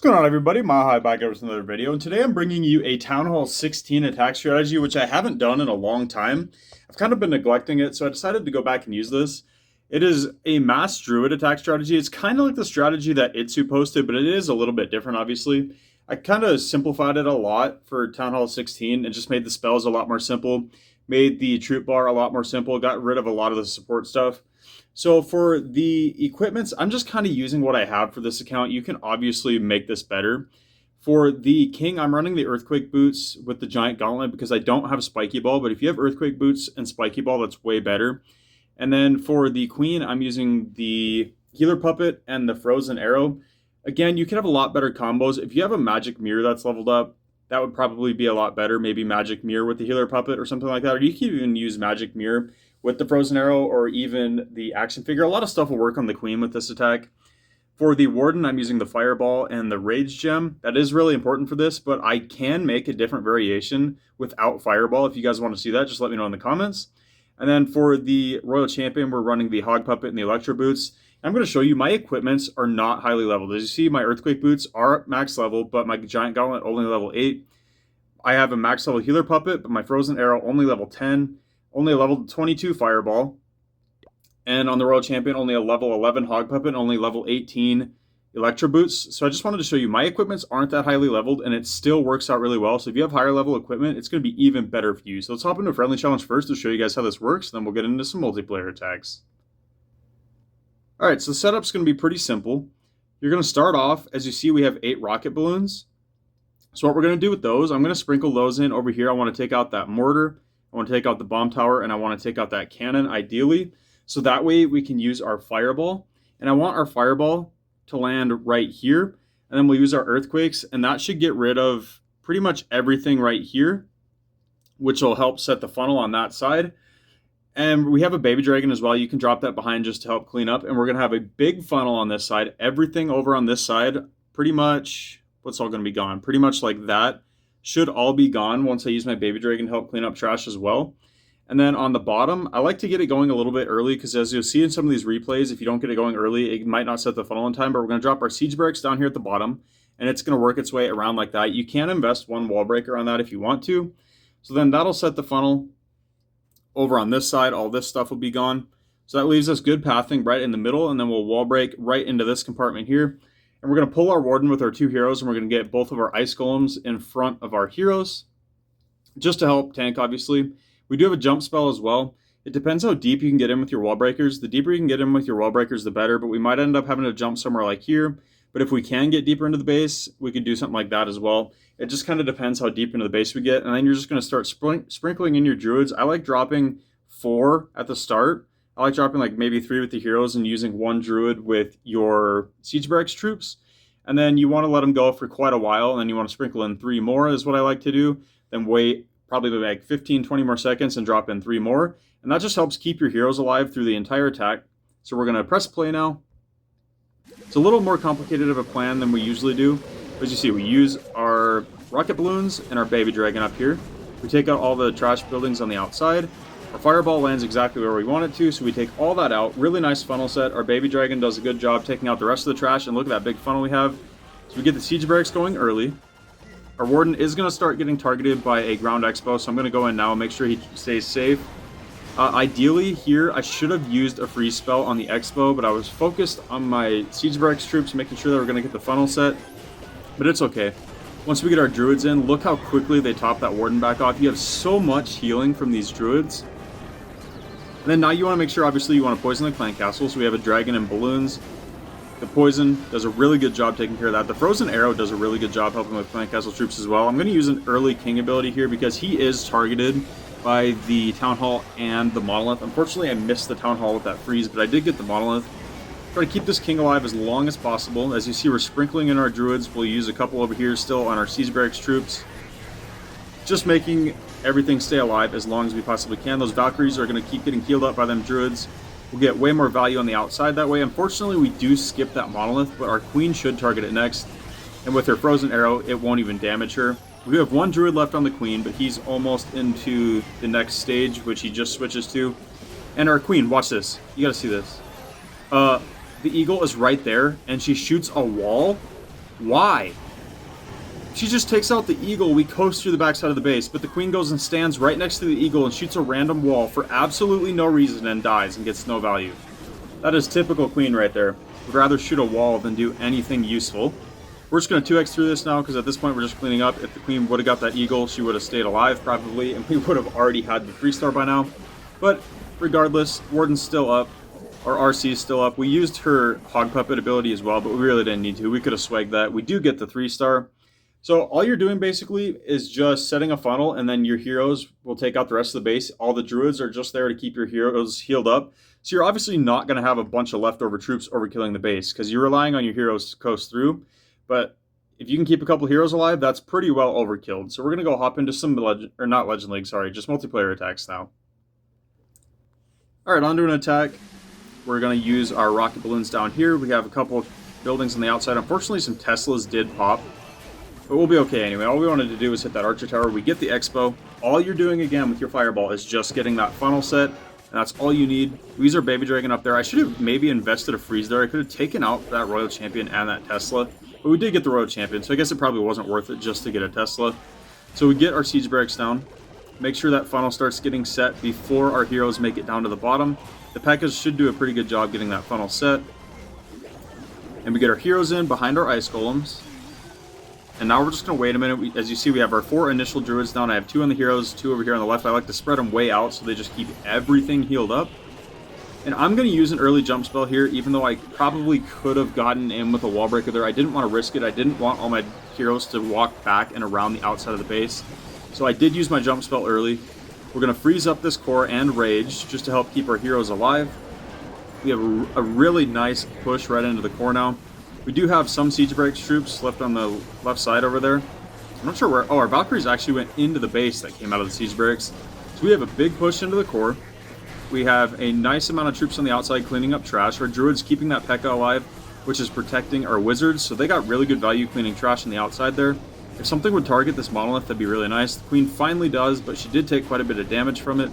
What's going on, everybody? Mahi back over with another video, and today I'm bringing you a TownHall 16 attack strategy, which I haven't done in a long time. I've kind of been neglecting it, so I decided to go back and use this. It is a mass druid attack strategy. It's kind of like the strategy that Itsu posted, but it is a little bit different, obviously. I kind of simplified it a lot for TownHall 16 and just made the spells a lot more simple, made the troop bar a lot more simple, got rid of a lot of the support stuff. So for the equipments, I'm just kind of using what I have for this account. You can obviously make this better. For the king, I'm running the earthquake boots with the giant gauntlet because I don't have spiky ball, but if you have earthquake boots and spiky ball, that's way better. And then for the queen, I'm using the healer puppet and the frozen arrow. Again, you can have a lot better combos. If you have a magic mirror that's leveled up, that would probably be a lot better. Maybe magic mirror with the healer puppet or something like that. Or you can even use magic mirror with the frozen arrow or even the action figure. A lot of stuff will work on the queen with this attack. For the warden, I'm using the fireball and the rage gem. That is really important for this, but I can make a different variation without fireball. If you guys want to see that, just let me know in the comments. And then for the royal champion, we're running the hog puppet and the electro boots. I'm going to show you my equipments are not highly leveled. As you see, my earthquake boots are max level, but my giant gauntlet only level 8. I have a max level healer puppet, but my frozen arrow only level 10. Only a level 22 fireball. And on the royal champion, only a level 11 hog puppet, only level 18 electro boots. So I just wanted to show you my equipments aren't that highly leveled and it still works out really well. So if you have higher level equipment, it's going to be even better for you. So let's hop into a friendly challenge first to show you guys how this works. Then we'll get into some multiplayer attacks. All right, so the setup's going to be pretty simple. You're going to start off, as you see, we have 8 rocket balloons. So what we're going to do with those, I'm going to sprinkle those in over here. I want to take out that mortar. I want to take out the bomb tower, and I want to take out that cannon, ideally. So that way we can use our fireball. And I want our fireball to land right here. And then we'll use our earthquakes, and that should get rid of pretty much everything right here, which will help set the funnel on that side. And we have a baby dragon as well. You can drop that behind just to help clean up. And we're going to have a big funnel on this side. Everything over on this side, pretty much, what's all going to be gone? Pretty much like that. Should all be gone once I use my baby dragon to help clean up trash as well. And then on the bottom, I like to get it going a little bit early because as you'll see in some of these replays, if you don't get it going early, it might not set the funnel in time, but we're going to drop our siege barracks down here at the bottom and it's going to work its way around like that. You can invest one wall breaker on that if you want to. So then that'll set the funnel over on this side. All this stuff will be gone. So that leaves us good pathing right in the middle, and then we'll wall break right into this compartment here. And we're going to pull our warden with our 2 heroes, and we're going to get both of our ice golems in front of our heroes, just to help tank, obviously. We do have a jump spell as well. It depends how deep you can get in with your wall breakers. The deeper you can get in with your wall breakers, the better, but we might end up having to jump somewhere like here. But if we can get deeper into the base, we could do something like that as well. It just kind of depends how deep into the base we get, and then you're just going to start sprinkling in your druids. I like dropping 4 at the start. I like dropping like maybe 3 with the heroes and using 1 druid with your siege barracks troops. And then you want to let them go for quite a while, and then you want to sprinkle in 3 more is what I like to do. Then wait probably like 15, 20 more seconds and drop in 3 more. And that just helps keep your heroes alive through the entire attack. So we're going to press play now. It's a little more complicated of a plan than we usually do. As you see, we use our rocket balloons and our baby dragon up here. We take out all the trash buildings on the outside. Our fireball lands exactly where we want it to, so we take all that out. Really nice funnel set. Our baby dragon does a good job taking out the rest of the trash, and look at that big funnel we have. So we get the siege barracks going early. Our warden is going to start getting targeted by a ground expo, so I'm going to go in now and make sure he stays safe. Ideally here, I should have used a freeze spell on the expo, but I was focused on my siege barracks troops, making sure they were going to get the funnel set. But it's okay. Once we get our druids in, look how quickly they top that warden back off. You have so much healing from these druids. And then now you want to make sure, obviously, you want to poison the clan castle. So we have a dragon and balloons. The poison does a really good job taking care of that. The frozen arrow does a really good job helping with clan castle troops as well. I'm going to use an early king ability here because he is targeted by the town hall and the monolith. Unfortunately, I missed the town hall with that freeze, but I did get the monolith. Try to keep this king alive as long as possible. As you see, we're sprinkling in our druids. We'll use a couple over here still on our siege barracks troops. Just making everything stay alive as long as we possibly can. Those Valkyries are going to keep getting healed up by them druids. We'll get way more value on the outside that way. Unfortunately, we do skip that monolith, but our queen should target it next. And with her frozen arrow, it won't even damage her. We have 1 druid left on the queen, but he's almost into the next stage, which he just switches to. And our queen, watch this. You gotta see this. The eagle is right there, and she shoots a wall Why? She just takes out the eagle, we coast through the backside of the base, but the queen goes and stands right next to the eagle and shoots a random wall for absolutely no reason and dies and gets no value. That is typical queen right there. Would rather shoot a wall than do anything useful. We're just going to 2x through this now, because at this point we're just cleaning up. If the queen would have got that eagle, she would have stayed alive probably, and we would have already had the 3-star by now. But regardless, Warden's still up. Our RC is still up. We used her hog puppet ability as well, but we really didn't need to. We could have swagged that. We do get the 3-star. So all you're doing basically is just setting a funnel, and then your heroes will take out the rest of the base. All the druids are just there to keep your heroes healed up. So you're obviously not going to have a bunch of leftover troops overkilling the base, because you're relying on your heroes to coast through. But if you can keep a couple heroes alive, that's pretty well overkilled. So we're going to go hop into some not Legend League, sorry, just multiplayer attacks now. Alright, on to an attack. We're going to use our rocket balloons down here. We have a couple buildings on the outside. Unfortunately, some Teslas did pop. But we'll be okay anyway. All we wanted to do was hit that archer tower. We get the expo. All you're doing again with your fireball is just getting that funnel set. And that's all you need. We use our baby dragon up there. I should have maybe invested a freeze there. I could have taken out that royal champion and that Tesla. But we did get the royal champion, so I guess it probably wasn't worth it just to get a Tesla. So we get our siege barracks down. Make sure that funnel starts getting set before our heroes make it down to the bottom. The Pekkas should do a pretty good job getting that funnel set. And we get our heroes in behind our ice golems. And now we're just going to wait a minute. As you see, we have our 4 initial druids down. I have 2 on the heroes, 2 over here on the left. I like to spread them way out so they just keep everything healed up. And I'm going to use an early jump spell here, even though I probably could have gotten in with a wall breaker there. I didn't want to risk it. I didn't want all my heroes to walk back and around the outside of the base. So I did use my jump spell early. We're going to freeze up this core and rage just to help keep our heroes alive. We have a really nice push right into the core now. We do have some siege barracks troops left on the left side over there. I'm not sure where. Oh, our Valkyries actually went into the base that came out of the siege barracks. So we have a big push into the core. We have a nice amount of troops on the outside cleaning up trash. Our druids keeping that Pekka alive, which is protecting our wizards. So they got really good value cleaning trash on the outside there. If something would target this monolith, that'd be really nice. The queen finally does, but she did take quite a bit of damage from it.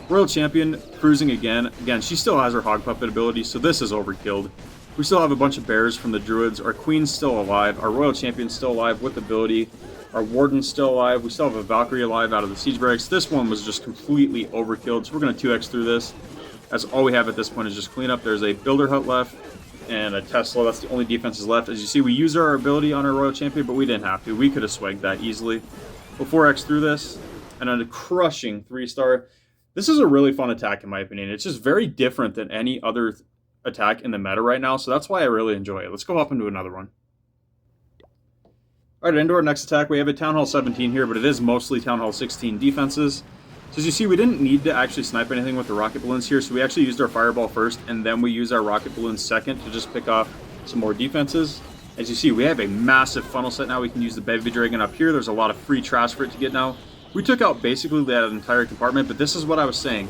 Royal champion cruising again. Again, she still has her hog puppet ability, so this is overkilled. We still have a bunch of bears from the druids. Our queen's still alive. Our royal champion's still alive with ability. Our warden's still alive. We still have a Valkyrie alive out of the siege barracks. This one was just completely overkilled, so we're going to 2x through this. As all we have at this point is just cleanup. There's a builder hut left and a Tesla. That's the only defenses left. As you see, we use our ability on our royal champion, but we didn't have to. We could have swagged that easily. We'll 4x through this, and a crushing 3-star. This is a really fun attack in my opinion. It's just very different than any other attack in the meta right now, so that's why I really enjoy it. Let's go hop into another one. Alright, into our next attack, we have a TownHall 17 here, but it is mostly TownHall 16 defenses. So as you see, we didn't need to actually snipe anything with the rocket balloons here, so we actually used our fireball first, and then we used our rocket balloons second to just pick off some more defenses. As you see, we have a massive funnel set now. We can use the baby dragon up here. There's a lot of free trash for it to get now. We took out basically that entire compartment, but this is what I was saying.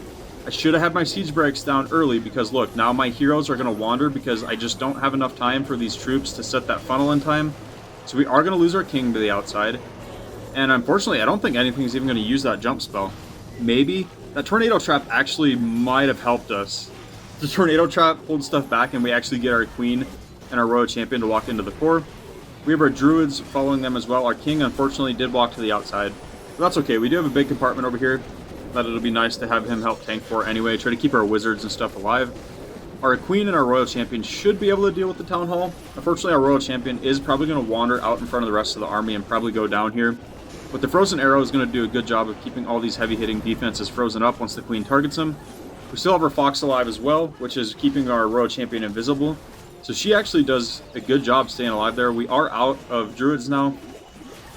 I should have had my siege barracks down early because look, now my heroes are going to wander because I just don't have enough time for these troops to set that funnel in time. So we are going to lose our king to the outside. And unfortunately, I don't think anything's even going to use that jump spell. Maybe. That tornado trap actually might have helped us. The tornado trap pulled stuff back and we actually get our queen and our royal champion to walk into the core. We have our druids following them as well. Our king unfortunately did walk to the outside. But that's okay. We do have a big compartment over here that it'll be nice to have him help tank for anyway. Try to keep our wizards and stuff alive. Our queen and our royal champion should be able to deal with the town hall. Unfortunately, our royal champion is probably going to wander out in front of the rest of the army and probably go down here. But the frozen arrow is going to do a good job of keeping all these heavy hitting defenses frozen up once the queen targets him. We still have our fox alive as well, which is keeping our royal champion invisible. So she actually does a good job staying alive there. We are out of druids now,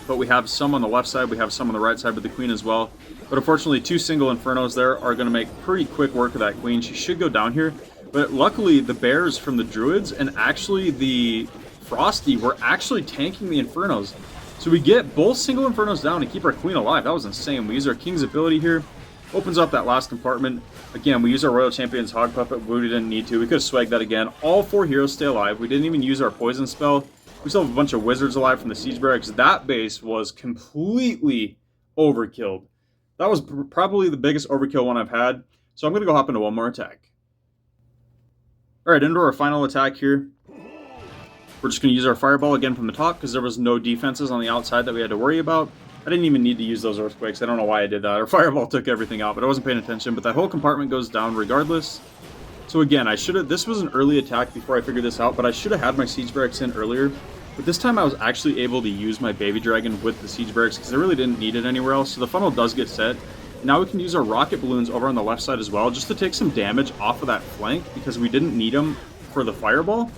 but we have some on the left side, we have some on the right side with the queen as well. But unfortunately, 2 single infernos there are going to make pretty quick work of that queen. She should go down here. But luckily, the bears from the druids and actually the frosty were actually tanking the infernos. So we get both single infernos down to keep our queen alive. That was insane. We use our king's ability here. Opens up that last compartment. Again, we use our royal champion's hog puppet, but we didn't need to. We could have swagged that again. All 4 heroes stay alive. We didn't even use our poison spell. We still have a bunch of wizards alive from the siege barracks. That base was completely overkilled. That was probably the biggest overkill one I've had. So I'm going to go hop into one more attack. Alright, into our final attack here. We're just going to use our fireball again from the top because there was no defenses on the outside that we had to worry about. I didn't even need to use those earthquakes. I don't know why I did that. Our fireball took everything out, but I wasn't paying attention. But that whole compartment goes down regardless. So again, this was an early attack before I figured this out, but I should have had my siege barracks in earlier. But this time I was actually able to use my baby dragon with the siege barracks because I really didn't need it anywhere else. So the funnel does get set. Now we can use our rocket balloons over on the left side as well, just to take some damage off of that flank because we didn't need them for the fireball.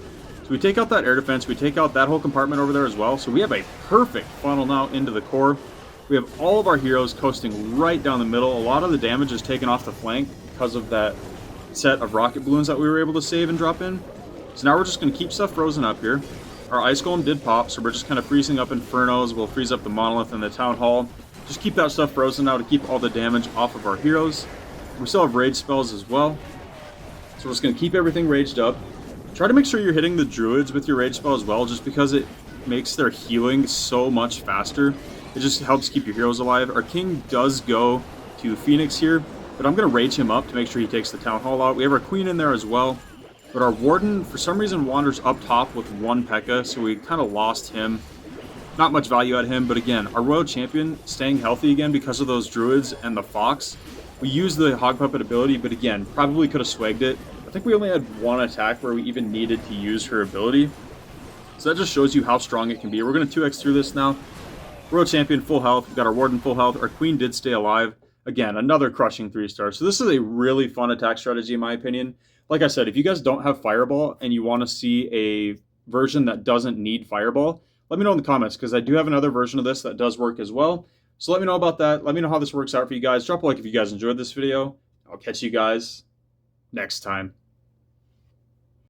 So we take out that air defense, we take out that whole compartment over there as well. So we have a perfect funnel now into the core. We have all of our heroes coasting right down the middle. A lot of the damage is taken off the flank because of that set of rocket balloons that we were able to save and drop in. So now we're just going to keep stuff frozen up here. Our ice golem did pop, so we're just kind of freezing up infernos. We'll freeze up the monolith and the town hall. Just keep that stuff frozen now to keep all the damage off of our heroes. We still have rage spells as well. So we're just going to keep everything raged up. Try to make sure you're hitting the druids with your rage spell as well, just because it makes their healing so much faster. It just helps keep your heroes alive. Our king does go to Phoenix here, but I'm going to rage him up to make sure he takes the town hall out. We have our queen in there as well, but our warden, for some reason, wanders up top with one pekka, so we kind of lost him. Not much value out of him, but again, our royal champion staying healthy again because of those druids and the fox. We used the hog puppet ability, but again, probably could have swagged it. I think we only had one attack where we even needed to use her ability. So that just shows you how strong it can be. We're going to 2x through this now. Royal champion full health. We've got our warden full health. Our queen did stay alive. Again, another crushing 3-star. So this is a really fun attack strategy in my opinion. Like I said, if you guys don't have fireball and you want to see a version that doesn't need fireball, let me know in the comments because I do have another version of this that does work as well. So let me know about that. Let me know how this works out for you guys. Drop a like if you guys enjoyed this video. I'll catch you guys next time.